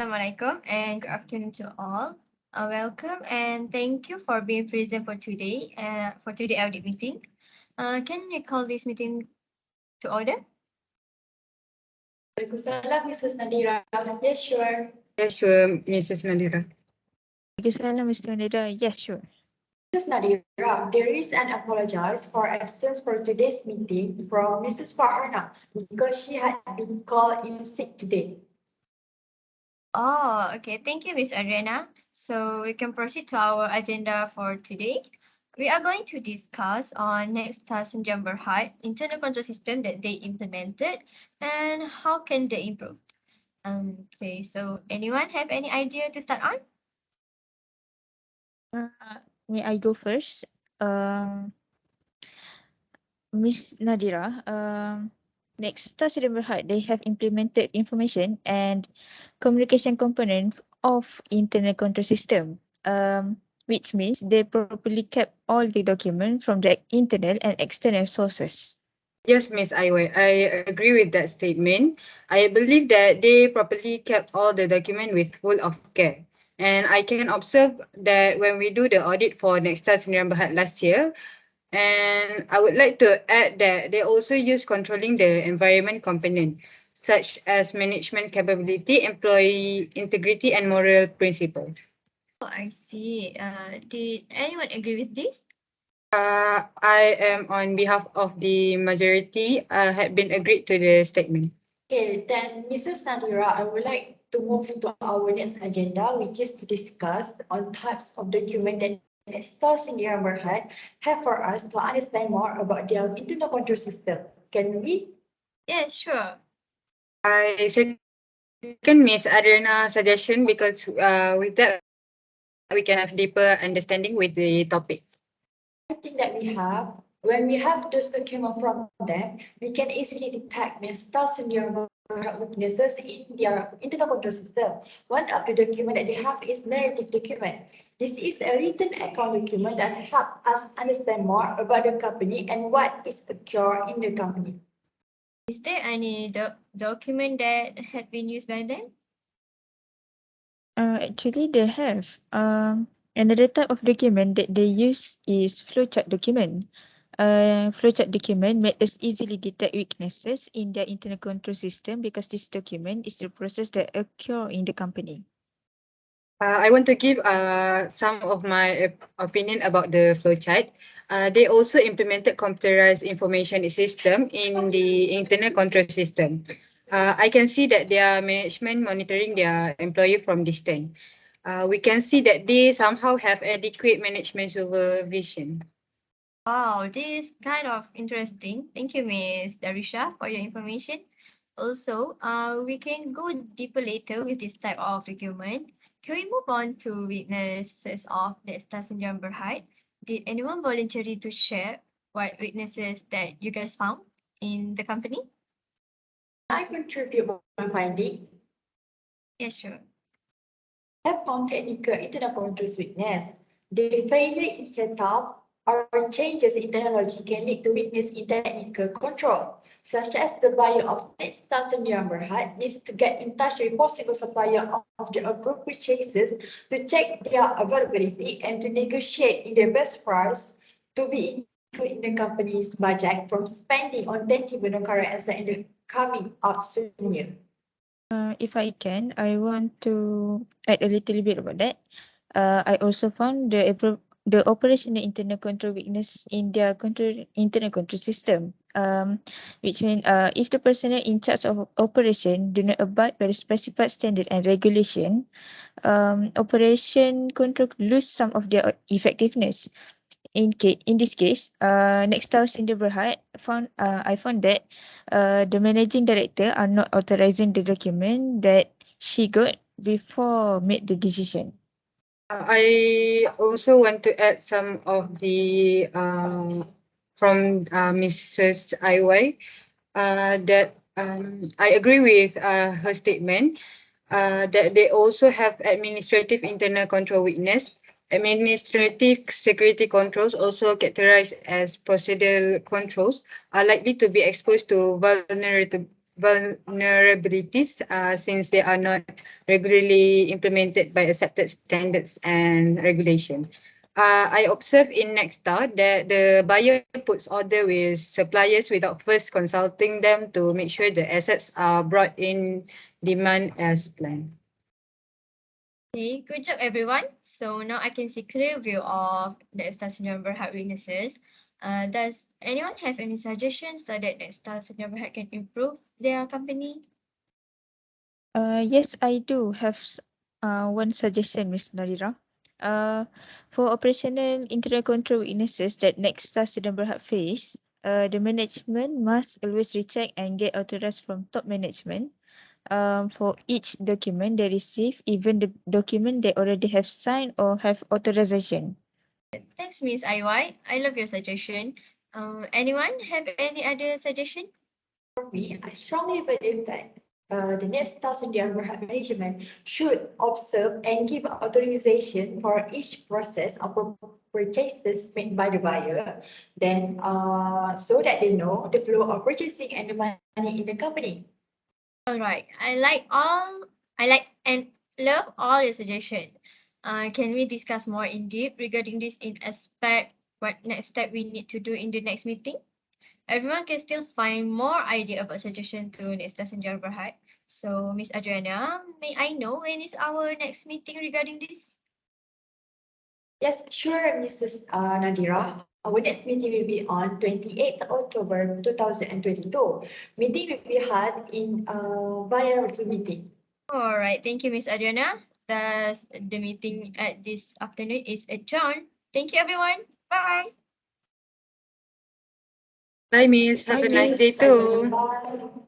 Assalamualaikum and good afternoon to all. Welcome and thank you for being present for today audit meeting. Can we call this meeting to order? Waalaikumsalam, Mrs. Nadira. Yes, sure. Yes, sure, Mrs. Nadira. Assalamualaikum, Mr. Nadira. Yes, sure. Mrs. Nadira, there is an apologize for absence for today's meeting from Mrs. Farhana because she had been called in sick today. Oh, okay. Thank you, Miss Adriana. So we can proceed to our agenda for today. We are going to discuss on next task in Berhad, internal control system that they implemented and how can they improve. Okay, so anyone have any idea to start on? May I go first? Miss Nadira, next task in Berhad, they have implemented information and communication component of internal control system, which means they properly kept all the documents from the internal and external sources. Yes, Miss Aiwai, I agree with that statement. I believe that they properly kept all the document with full of care. And I can observe that when we do the audit for Nexta Sdn Berhad last year, and I would like to add that they also use controlling the environment component, such as management capability, employee integrity, and moral principles. Oh, I see. Did anyone agree with this? I am on behalf of the majority had been agreed to the statement. Okay, then Mrs. Nadira, I would like to move to our next agenda, which is to discuss on types of document that stores in Sdn Berhad have for us to understand more about their internal control system. Can we? Yes, sure. I second Miss Adriana's suggestion because with that we can have deeper understanding with the topic. I think that when we have those documents from them, we can easily detect mistakes and their weaknesses in their internal control system. One of the documents that they have is narrative document. This is a written account document that helps us understand more about the company and what is occurring in the company. Is there any document that had been used by them? Actually, they have. Another type of document that they use is flowchart document. Flowchart document make us easily detect weaknesses in their internal control system because this document is the process that occur in the company. I want to give some of my opinion about the flowchart. They also implemented computerized information system in the internal control system. I can see that their management monitoring their employee from distance. We can see that they somehow have adequate management supervision. Wow, this is kind of interesting. Thank you, Ms. Darisha, for your information. Also, we can go deeper later with this type of document. Can we move on to witnesses of the Sdn Berhad? Did anyone voluntarily to share what witnesses that you guys found in the company? I contribute my finding. Yeah, sure. I have found technical internal control weakness. The failure in setup or changes in technology can lead to weakness in technical control, such as the buyer of next Sdn Berhad needs to get in touch with possible supplier of the approved purchases to check their availability and to negotiate in the best price to be included in the company's budget from spending on tangible non-current asset in the coming up soon year. If I can, I want to add a little bit about that. I also found the operational internal control weakness in their internal control system. Which means if the personnel in charge of operation do not abide by the specified standard and regulation, operation control lose some of their effectiveness. In this case, next house in the Berhad I found that the managing director are not authorizing the document that she got before made the decision. I also want to add some of the from Mrs. Aiwai that I agree with her statement that they also have administrative internal control weakness. Administrative security controls, also characterized as procedural controls, are likely to be exposed to vulnerabilities since they are not regularly implemented by accepted standards and regulation. I observe in Nexta that the buyer puts order with suppliers without first consulting them to make sure the assets are brought in demand as planned. Okay, good job everyone. So now I can see clear view of the Senior Berhad weaknesses. Does anyone have any suggestions so that Senior Berhad can improve their company? Yes, I do have one suggestion, Ms. Nadira. For operational internal control weaknesses that Nexta Student Berhad face, the management must always recheck and get authorized from top management for each document they receive, even the document they already have signed or have authorization. Thanks, Miss IY. I love your suggestion. Anyone have any other suggestion? For me, I strongly believe that the next task in the overhead management should observe and give authorization for each process of purchases made by the buyer, then so that they know the flow of purchasing and the money in the company. All right. I like and love all your suggestion. Can we discuss more in depth regarding this in aspect? What next step we need to do in the next meeting? Everyone can still find more idea about suggestion to next lesson Berhad. So, Miss Adriana, may I know when is our next meeting regarding this? Yes, sure, Mrs. Nadira. Our next meeting will be on 28th October 2022. Meeting will be held in via Zoom meeting. All right. Thank you, Miss Adriana. Thus, the meeting at this afternoon is adjourned. Thank you, everyone. Bye. Bye, Miss. Have a nice day too. Bye.